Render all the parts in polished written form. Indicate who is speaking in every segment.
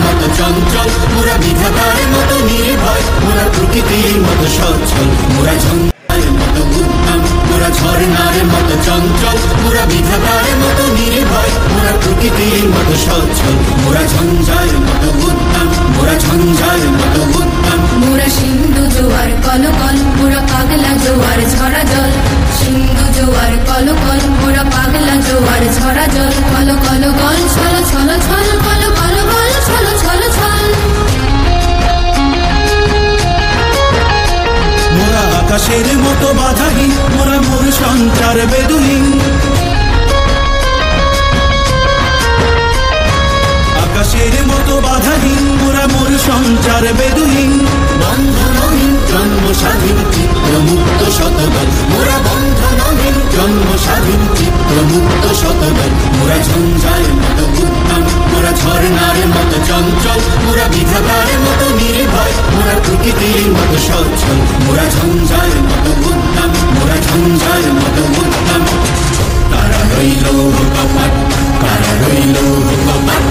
Speaker 1: মতো চঞ্চল, মোরা বিধাতার মতো নির্ভয়, মোরা প্রকৃতির মতো সচ্ছল, মোরা ঝঞ্ঝার মতো উদ্যম, মোরা ঝর্ণার মতো চঞ্চল, মোরা বিধাতার মতো নির্ভয়, মোরা প্রকৃতির মতো সচ্ছল, মোরা ঝঞ্ঝার মতো উদ্যম, মোরা ঝঞ্ঝার মতো উদ্যম।
Speaker 2: মোরা সিন্ধু জোয়ার কলকল, মোরা পাগলা জোয়ার ঝরা জল, সিন্ধু জোয়ার কলকল, মোরা পাগলা জোয়ার ঝরা জল, কল কল গল ছল ছল ছল, কল কল গল ছল ছল ছল।
Speaker 1: মোরা আকাশের মতো বাধাহীন, মোরা মোর সঞ্চার বেদুহীন, আকাশের মতো বাধাহীন, মোরা মোর সঞ্চার বেদুহীন, বন্ধনহীন জন্ম স্বাধীন চিত্র মুক্ত শতদল, মোরা বন্ধনহীন জন্ম স্বাধীন চিত্র মুক্ত শতদল, মোরা ঝঞ্ঝার মতো উদ্যম, মোরা ঝর্ণার মতো চঞ্চল, মোরা বিধাতার মতো নির্ভয়, মোরা প্রকৃতির মতো সচ্ছল, মোরা ঝঞ্ঝার মতো উদ্যম, মোরা ঝঞ্ঝার মতো উদ্যম। কারা রইল কপাট, কারা রইল কপাট,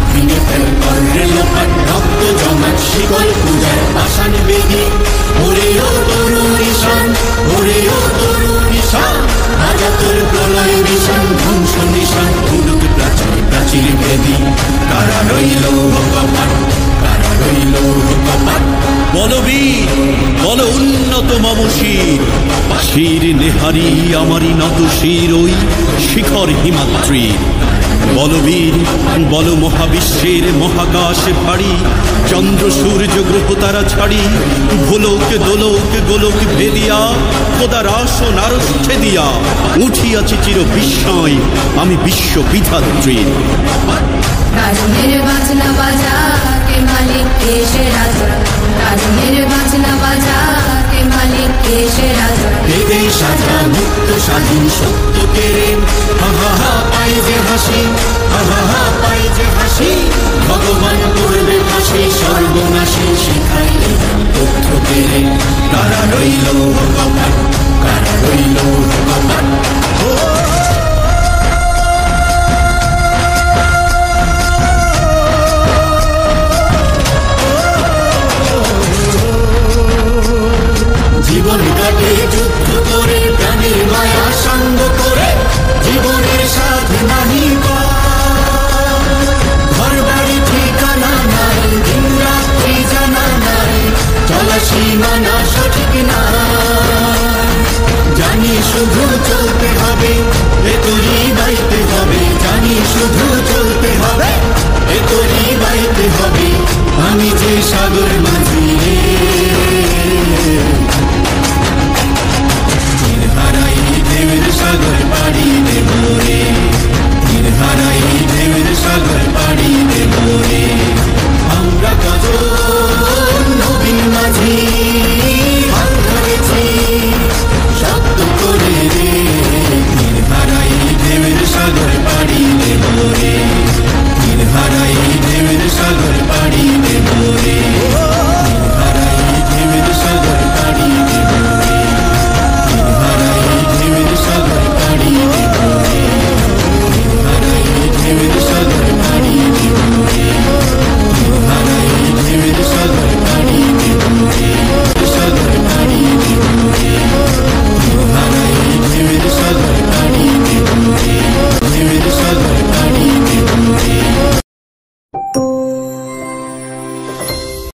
Speaker 1: ভেঙে ফেল করে লোপাট, রক্ত জমাট শিকল পূজার পাষাণ বেদি, ওরে ও তরুণ ঈশান, ওরে ও তরুণ ঈশান, রাজা তোর প্রলয় নিশান, ধ্বংস নিশান, উলুক প্রাচীর প্রাচীর বেদি। কারা রইল কপাট, কারা রইল কপাট।
Speaker 3: বলবীর বল উন্নত মম শির, শির নেহারি আমারি নত শির ওই শিখর হিমাদ্রির। বলবীর বল মহাবিশ্বের মহাকাশ ভারী, চন্দ্র সূর্য গ্রহ তারা ছাড়ি, ভোলক দোলক গোলক ভেদিয়া, খোদার আসন আরস্থে দিয়া, উঠিয়াছি চির বিস্ময় আমি বিশ্ব বিধাত্রীর।
Speaker 2: রাজনের বাজনা বাজা কে মালিক কে সে রাজা, রাজনের বাজনা বাজা কে মালিক কে সে রাজা।
Speaker 1: বেদে সাজা মুক্ত স্বাধীন সত্য কেড়ে, হা হা হা পাই যে হাসি, হা হা হা পাই যে হাসি, ভগবান করবে ফাঁসি সর্বনাশী শিখাইলে তথ্য কেড়ে। কারা রইল কপাট, কারা রইল কপাট।